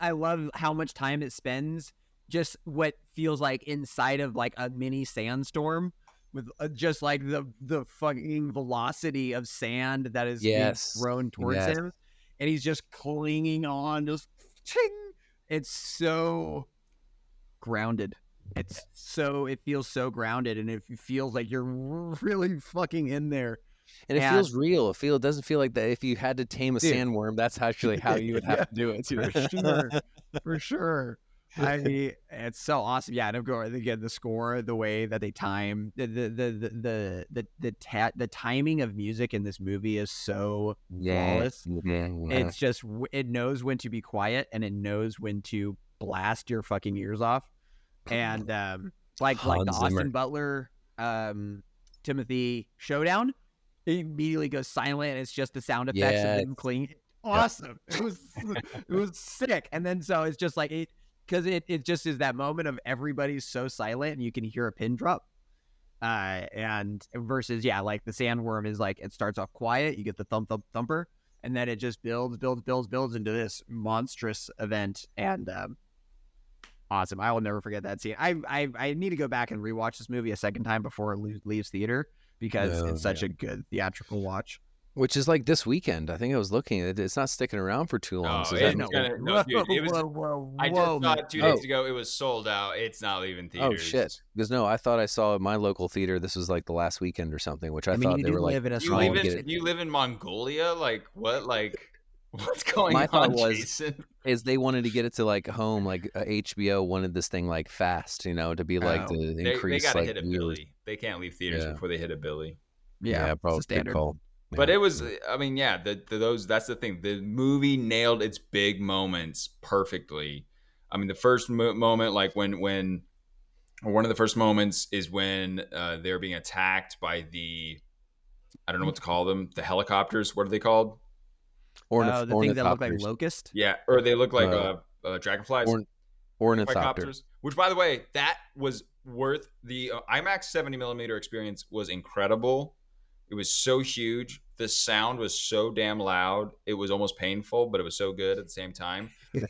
I love how much time it spends. Just what feels like inside of like a mini sandstorm, with just like the fucking velocity of sand that is being thrown towards him, and he's just clinging on, just ching. It's so grounded. It feels so grounded, and it feels like you're really fucking in there. And it feels real. It doesn't feel like that. If you had to tame a sandworm, that's actually how you would have to do it. For sure. It's so awesome. Yeah, and of course, again, the score, the way that they time the timing of music in this movie is so flawless. It's just, it knows when to be quiet, and it knows when to blast your fucking ears off. And like the Austin Butler Timothy showdown, it immediately goes silent, and it's just the sound effects of him clean. Awesome. It was sick. And then so it's just like because it just is that moment of everybody's so silent and you can hear a pin drop. And versus like the sandworm is like, it starts off quiet, you get the thumper, and then it just builds into this monstrous event. And awesome. I will never forget that scene. I need to go back and rewatch this movie a second time before it leaves theater, because it's such a good theatrical watch. Which is like this weekend. I think I was looking. It's not sticking around for too long. I just saw it 2 days ago. It was sold out. It's not leaving theaters. Oh shit! Because I thought I saw at my local theater. This was like the last weekend or something. Which I thought they were like. You live in Mongolia? Like what? Like what's going on, Jason? Is they wanted to get it to like home. Like HBO wanted this thing like fast. To be like the increase. They gotta hit a Billy. They can't leave theaters before they hit a Billy. Yeah, probably standard call. But it was, I mean, that's the thing. The movie nailed its big moments perfectly. I mean, the first moment, like when one of the first moments is when they're being attacked by I don't know what to call them, the helicopters. What are they called? The things that look like locust? Yeah, or they look like dragonflies. Ornithopters. Which, by the way, that was worth the IMAX 70mm experience was incredible. It was so huge. The sound was so damn loud. It was almost painful, but it was so good at the same time.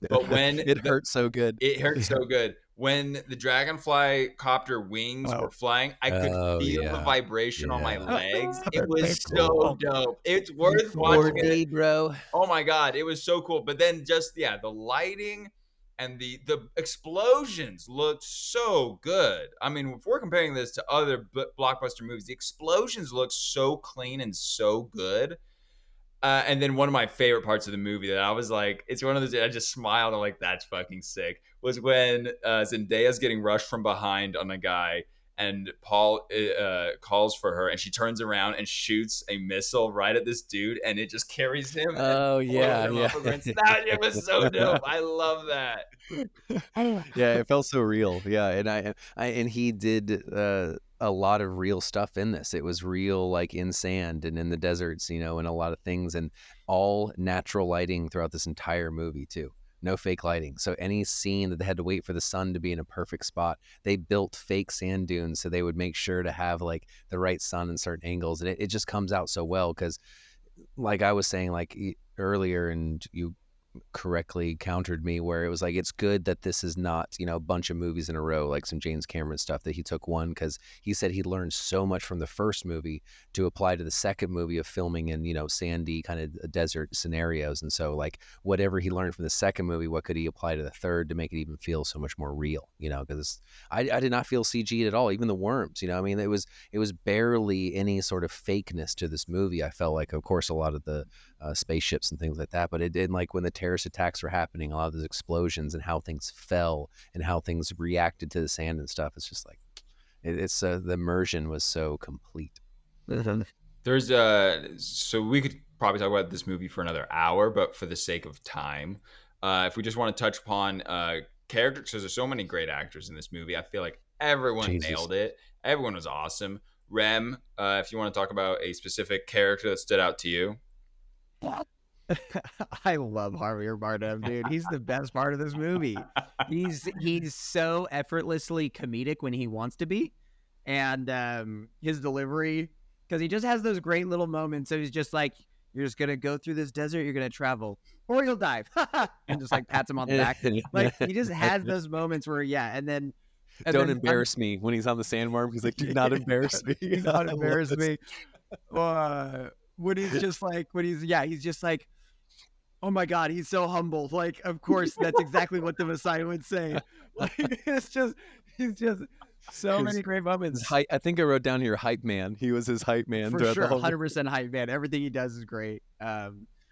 But when it hurt so good. It hurt so good. When the dragonfly copter wings were flying, I could feel the vibration on my legs. It was so dope. It's worth watching it, bro. Oh my God. It was so cool. But then just, the lighting and the explosions looked so good. I mean, if we're comparing this to other blockbuster movies, the explosions look so clean and so good. And then one of my favorite parts of the movie that I was like, it's one of those, I just smiled. I'm like, that's fucking sick. Was when Zendaya's getting rushed from behind on a guy, and Paul calls for her, and she turns around and shoots a missile right at this dude, and it just carries him and Oh blows yeah, him yeah. off of her. That it was so dope. I love that. Yeah, it felt so real. Yeah, and and he did a lot of real stuff in this. It was real, like in sand and in the deserts, and a lot of things, and all natural lighting throughout this entire movie too. No fake lighting. So any scene that they had to wait for the sun to be in a perfect spot, they built fake sand dunes so they would make sure to have like the right sun in certain angles, and it just comes out so well because, like I was saying, like earlier, and you correctly countered me where it was like it's good that this is not a bunch of movies in a row like some James Cameron stuff, that he took one because he said he learned so much from the first movie to apply to the second movie of filming in sandy kind of desert scenarios, and so like whatever he learned from the second movie, what could he apply to the third to make it even feel so much more real, because I did not feel CG'd at all, even the worms. I mean, it was barely any sort of fakeness to this movie. I felt like, of course, a lot of the spaceships and things like that, but it did, like when the terrorist attacks were happening, a lot of those explosions and how things fell and how things reacted to the sand and stuff, it's just like it's the immersion was so complete. There's so we could probably talk about this movie for another hour, but for the sake of time, if we just want to touch upon characters, because there's so many great actors in this movie, I feel like everyone Jesus. nailed it. Everyone was awesome. Rem, if you want to talk about a specific character that stood out to you. I love Javier Bardem, dude. He's the best part of this movie. He's so effortlessly comedic when he wants to be, and his delivery, because he just has those great little moments. So he's just like, "You're just gonna go through this desert. You're gonna travel, or you'll die," and just like pats him on the back. Like he just has those moments where, and then. Don't embarrass me when he's on the sandworm. He's like, do not embarrass me. Do not embarrass me. When he's just like, he's just like, oh my God, he's so humble. Like, of course, that's exactly what the Messiah would say. Like, he's just many great moments. I think I wrote down here hype man. He was his hype man. For sure, 100% hype man. Everything he does is great.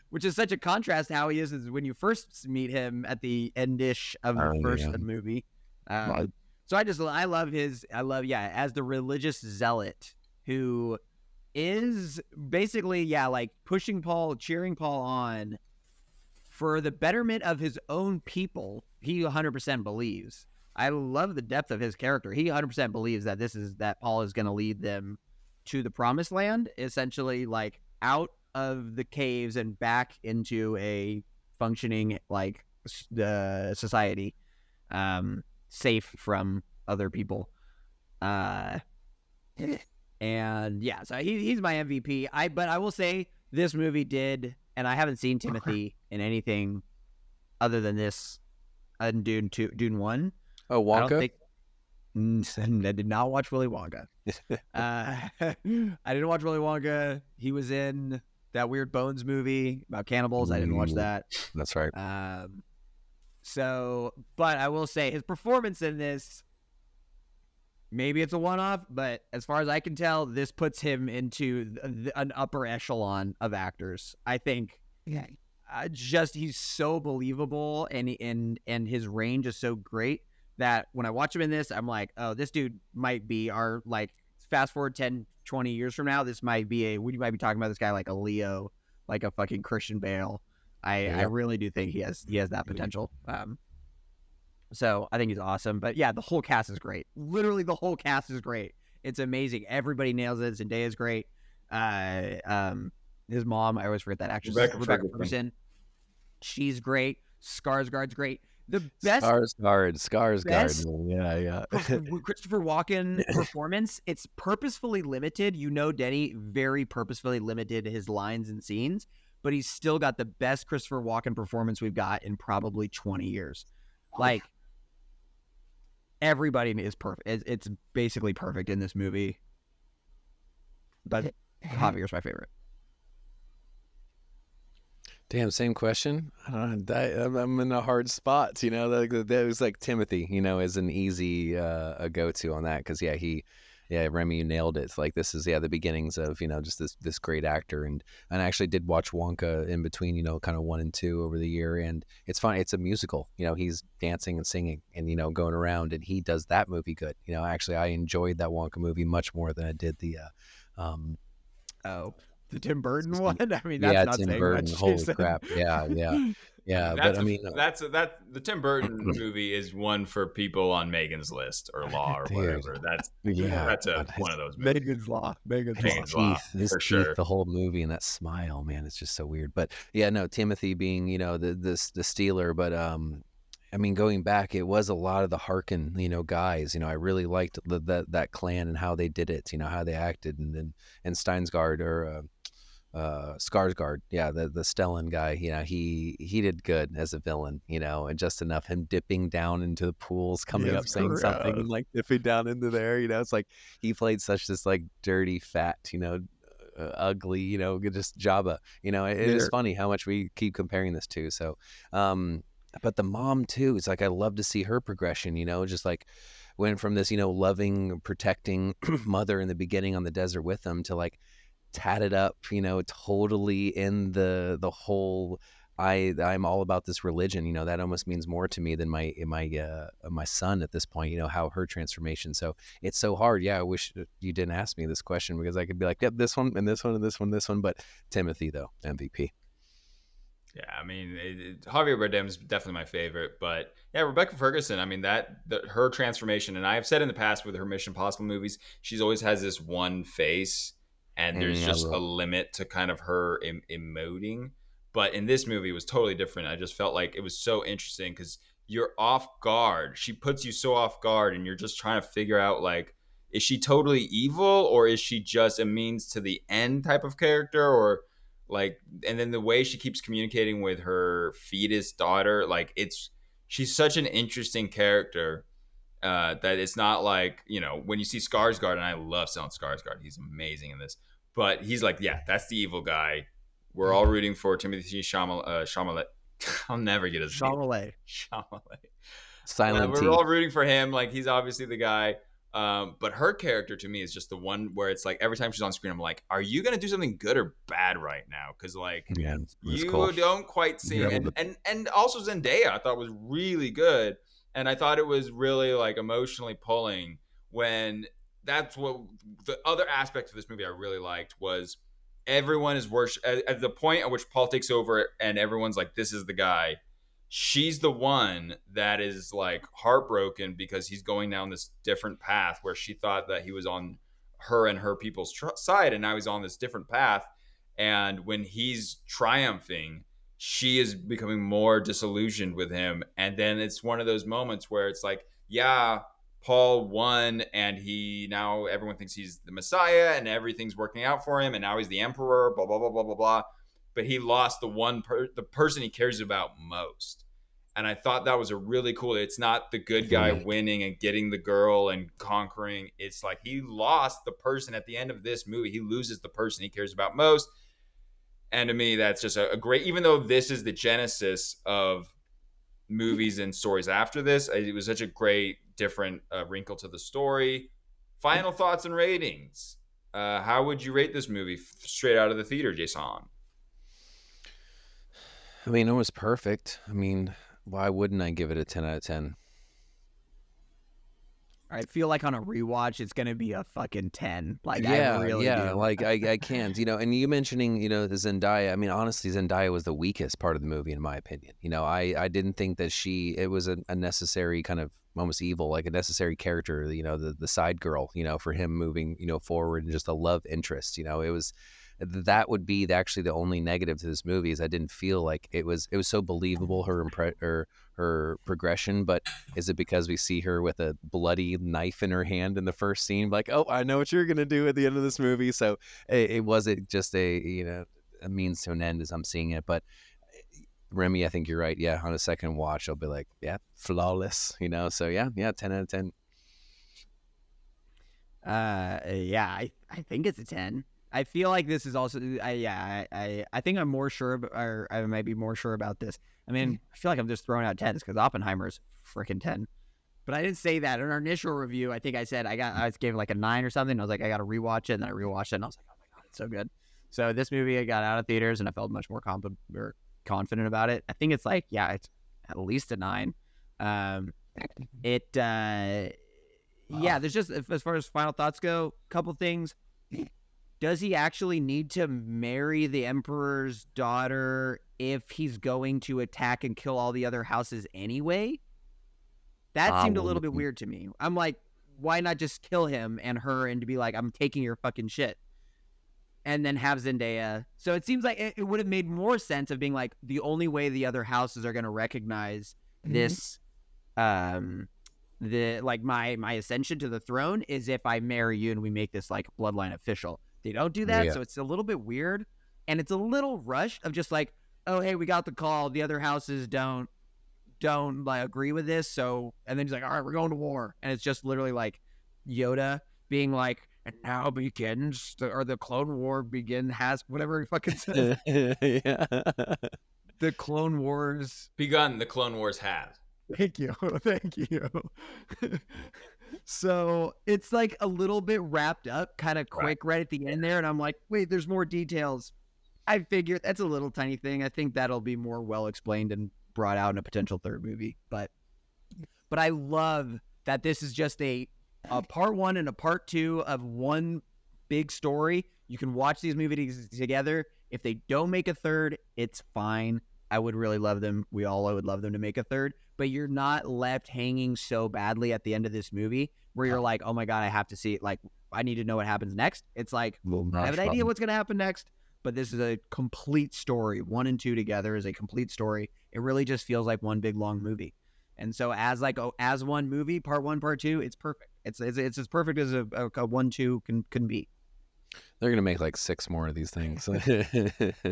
Which is such a contrast to how he is when you first meet him at the end-ish of the first movie. So I love as the religious zealot who is basically, like pushing Paul, cheering Paul on for the betterment of his own people. He 100% believes. I love the depth of his character. He 100% believes that Paul is going to lead them to the promised land, essentially like out of the caves and back into a functioning like the society, safe from other people. And so he's my MVP. But I will say this movie did, and I haven't seen Timothy in anything other than this, Dune 1. Oh, Wonka? I did not watch Willy Wonka. I didn't watch Willy Wonka. He was in that weird Bones movie about cannibals. I didn't watch that. That's right. But I will say his performance in this, maybe it's a one-off, but as far as I can tell, this puts him into an upper echelon of actors. I think he's so believable, and his range is so great that when I watch him in this, I'm like, oh, this dude might be our, like, fast forward 10, 20 years from now, this might be we might be talking about this guy like a Leo, like a fucking Christian Bale. I really do think he has that potential. So I think he's awesome. But yeah, the whole cast is great. Literally, the whole cast is great. It's amazing. Everybody nails it. Zendaya's great. His mom, I always forget that actress, Rebecca Ferguson. She's great. Skarsgård's great. The best Skarsgård. Yeah. Christopher Walken performance. It's purposefully limited. Denny very purposefully limited his lines and scenes, but he's still got the best Christopher Walken performance we've got in probably 20 years. Like, everybody is perfect. It's basically perfect in this movie. But Javier's my favorite. Damn, same question. I don't know. I'm in a hard spot. That was like Timothy. Is an easy a go-to on that because he yeah, Remy, you nailed it. It's like this is the beginnings of just this great actor, and I actually did watch Wonka in between kind of 1 and 2 over the year, and it's fun. It's a musical. He's dancing and singing and going around, and he does that movie good. Actually, I enjoyed that Wonka movie much more than I did the um Oh, the Tim Burton one. I mean, that's yeah, not Tim saying Burton. much, Holy Jason. crap! Yeah, yeah, I mean, yeah. But I mean, the Tim Burton movie is one for people on Megan's List or Law or dude, whatever. That's yeah, one of those movies. Megan's Law. Megan's his Law. his For teeth, sure. the whole movie, and that smile, man, it's just so weird. But yeah, no, Timothy being the Steeler, but I mean, going back, it was a lot of the Harkin, guys. I really liked that clan and how they did it. How they acted, and then Steinsgard or Skarsgård, yeah, the Stellan guy. He did good as a villain. And just enough him dipping down into the pools, coming Yes, up saying something, and like dipping down into there. It's like he played such this like dirty, fat, ugly, just Jabba. It is funny how much we keep comparing this to. So, but the mom too, it's like I love to see her progression, just like went from this, loving, protecting mother in the beginning on the desert with them to like tatted up, totally in the whole I'm all about this religion, that almost means more to me than my son at this point, how her transformation. So it's so hard. Yeah, I wish you didn't ask me this question because I could be like, yep, this one and this one and this one, this one. But Timothy though, MVP. Yeah, I mean, Javier Bardem is definitely my favorite, but yeah, Rebecca Ferguson. I mean, her transformation, and I have said in the past with her Mission Impossible movies, she's always has this one face, and there's just a limit to kind of her emoting. But in this movie, it was totally different. I just felt like it was so interesting because you're off guard. She puts you so off guard, and you're just trying to figure out like, is she totally evil or is she just a means to the end type of character or like, and then the way she keeps communicating with her fetus daughter, like she's such an interesting character that it's not like, when you see Skarsgård, and I love Stellan Skarsgård, he's amazing in this, but he's like, yeah, that's the evil guy. We're all rooting for Timothy Chalamet. I'll never get his name. Chalamet. Silent We're all rooting for him. Like, he's obviously the guy. But her character to me is just the one where it's like every time she's on screen, I'm like, are you gonna do something good or bad right now? Because like you cool. Don't quite see it. And also Zendaya I thought was really good, and I thought it was really like emotionally pulling when that's what the other aspect of this movie I really liked was everyone is worship at the point at which Paul takes over and everyone's like, this is the guy. She's the one that is like heartbroken because he's going down this different path where she thought that he was on her and her people's side, and now he's on this different path. And when he's triumphing, she is becoming more disillusioned with him. And then it's one of those moments where it's like, yeah, Paul won, and now everyone thinks he's the Messiah, and everything's working out for him, and now he's the emperor. Blah blah blah blah blah blah. But he lost the person he cares about most. And I thought that was a really cool. It's not the good guy winning and getting the girl and conquering. It's like he lost the person at the end of this movie. He loses the person he cares about most. And to me, that's just a great, even though this is the genesis of movies and stories after this, it was such a great, different wrinkle to the story. Final thoughts and ratings. How would you rate this movie straight out of the theater, Jason? I mean, it was perfect. I mean, why wouldn't I give it a 10 out of 10? I feel like on a rewatch, it's going to be a fucking 10. Like, yeah, I really do. Like, I can't, and you mentioning, the Zendaya, I mean, honestly, Zendaya was the weakest part of the movie, in my opinion. I didn't think that it was a necessary kind of almost evil, like a necessary character, the side girl, for him moving, forward, and just a love interest, it was, that would be actually the only negative to this movie is I didn't feel like it was so believable, her progression. But is it because we see her with a bloody knife in her hand in the first scene, like, oh, I know what you're gonna do at the end of this movie? So it wasn't just a means to an end as I'm seeing it. But Remy, I think you're right. Yeah, on a second watch, I'll be like, yeah, flawless. So yeah, 10 out of 10. Yeah, I think it's a 10. I feel like this is also, I think I'm more sure, or I might be more sure about this. I mean, I feel like I'm just throwing out 10s because Oppenheimer's freaking 10. But I didn't say that in our initial review. I think I said I gave it like a 9 or something. I was like, I got to rewatch it, and then I rewatched it, and I was like, oh my god, it's so good. So this movie, I got out of theaters, and I felt much more confident about it. I think it's like, yeah, it's at least a 9. Yeah, there's just, as far as final thoughts go, a couple things. Does he actually need to marry the Emperor's daughter if he's going to attack and kill all the other houses anyway? That seemed a little bit weird to me. I'm like, why not just kill him and her and to be like, I'm taking your fucking shit? And then have Zendaya. So it seems like it would have made more sense of being like, the only way the other houses are going to recognize this, my ascension to the throne is if I marry you and we make this like bloodline official. They don't do that, so it's a little bit weird, and it's a little rushed of just like, oh hey, we got the call. The other houses don't like agree with this, so and then he's like, all right, we're going to war, and it's just literally like Yoda being like, and now begins the Clone War has whatever he fucking says. Yeah. The Clone Wars begun. The Clone Wars have. Thank you. So it's like a little bit wrapped up kind of quick right at the end there. And I'm like, wait, there's more details. I figured that's a little tiny thing. I think that'll be more well explained and brought out in a potential third movie. But I love that this is just a part 1 and a part 2 of one big story. You can watch these movies together. If they don't make a third, it's fine. I would really love them. I would love them to make a third, but you're not left hanging so badly at the end of this movie where you're like, oh my God, I have to see it. Like, I need to know what happens next. It's like, I have an idea what's going to happen next, but this is a complete story. 1 and 2 together is a complete story. It really just feels like one big long movie. And so as one movie, part 1, part 2, it's perfect. It's as perfect as a 1-2 can be. They're gonna make like 6 more of these things.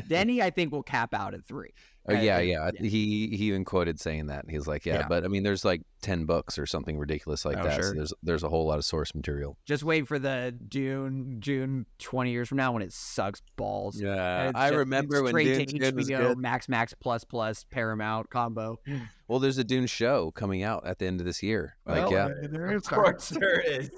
Denny, I think, will cap out at 3. Oh yeah. He even quoted saying that. He's like, but I mean, there's like 10 books or something ridiculous like that. Sure. So there's a whole lot of source material. Just wait for the June 20 years from now when it sucks balls. Yeah, I remember when Dune was good. Max plus Paramount combo. Well, there's a Dune show coming out at the end of this year. Of course there is.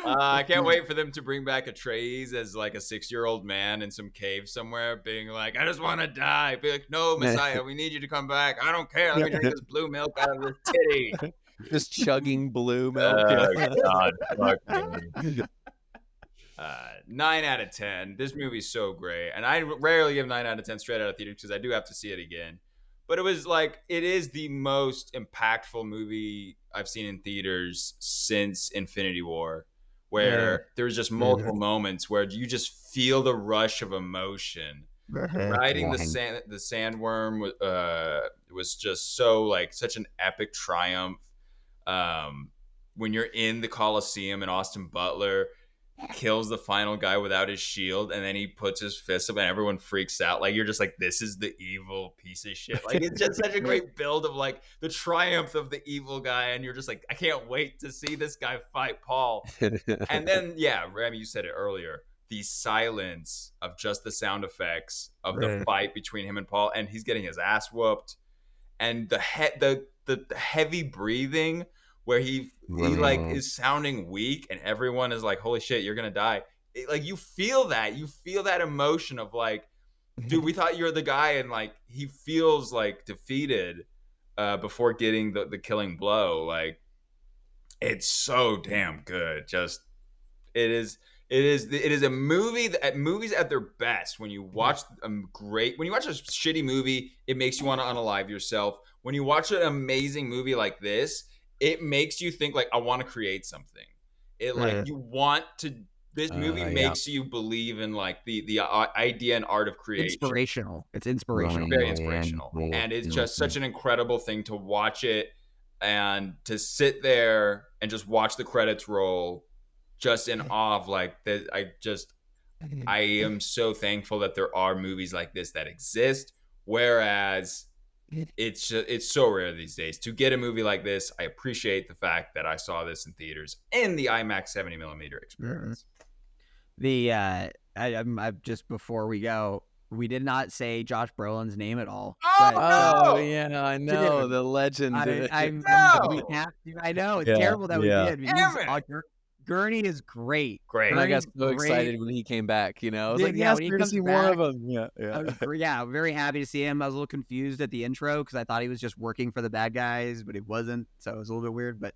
I can't wait for them to bring back Atreides as like a 6-year-old man in some cave somewhere, being like, I just want to die. Be like, no, Messiah, we need you to come back. I don't care. Let me drink this blue milk out of this titty. Just chugging blue milk. God, fuck me. 9 out of 10. This movie's so great, and I rarely give 9 out of 10 straight out of theater because I do have to see it again. But it is the most impactful movie I've seen in theaters since Infinity War, where there's just multiple moments where you just feel the rush of emotion. Riding the sandworm was just so like such an epic triumph. When you're in the Coliseum and Austin Butler kills the final guy without his shield, and then he puts his fist up and everyone freaks out, like you're just like, this is the evil piece of shit. Like, it's just such a great build of like the triumph of the evil guy, and you're just like, I can't wait to see this guy fight Paul. And then Remy, you said it earlier, the silence of just the sound effects of the fight between him and Paul, and he's getting his ass whooped, and the heavy breathing where he like is sounding weak, and everyone is like, holy shit, you're gonna die. Like, you feel that emotion of like, dude, we thought you're the guy, and like he feels like defeated before getting the killing blow. Like, it's so damn good. Just it is a movie that movies at their best. When you watch a shitty movie, it makes you want to unalive yourself. When you watch an amazing movie like this, it makes you think like, I want to create something. It like you want to. This movie makes you believe in like the idea and art of creation. Inspirational. It's inspirational. Very inspirational, and it's just such an incredible thing to watch it and to sit there and just watch the credits roll, just in awe of like that. I am so thankful that there are movies like this that exist. Whereas it's so rare these days to get a movie like this. I appreciate the fact that I saw this in theaters in the IMAX 70mm experience. I'm just, before we go, we did not say Josh Brolin's name at all. Oh, But, no! Oh yeah, I know Dude, the legend. No! we have to. I know it's Yeah, terrible that yeah. we did. Damn it. Gurney is great. Great. And I got Gurney's so great. excited when he came back. You know, I was Yeah, like, yeah, yes, when he we're gonna comes see more of back, him. Yeah, I'm very happy to see him. I was a little confused at the intro because I thought he was just working for the bad guys, but he wasn't. So it was a little bit weird. But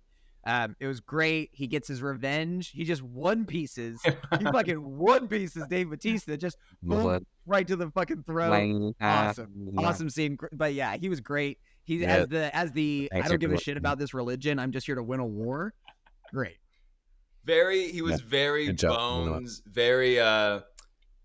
it was great. He gets his revenge. He just one pieces. He fucking one pieces Dave Bautista. Just boom, right to the fucking throat. Awesome scene. But yeah, he was great. He's Yeah. as the I Thanks don't for give a going. shit about this religion. I'm just here to win a war. Great. He was very Good job. Bones, very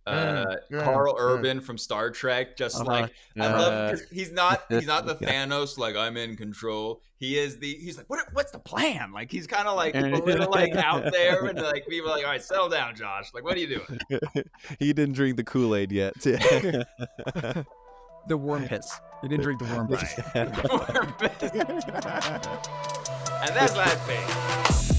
Carl Urban from Star Trek, just like I love because he's not the Thanos like I'm in control. He's like what's the plan? Like he's kind of like a little like out there and like people are like, all right, settle down, Josh. Like what are you doing? He didn't drink the Kool-Aid yet. The warm piss. He didn't drink the warm piss. And that's last page.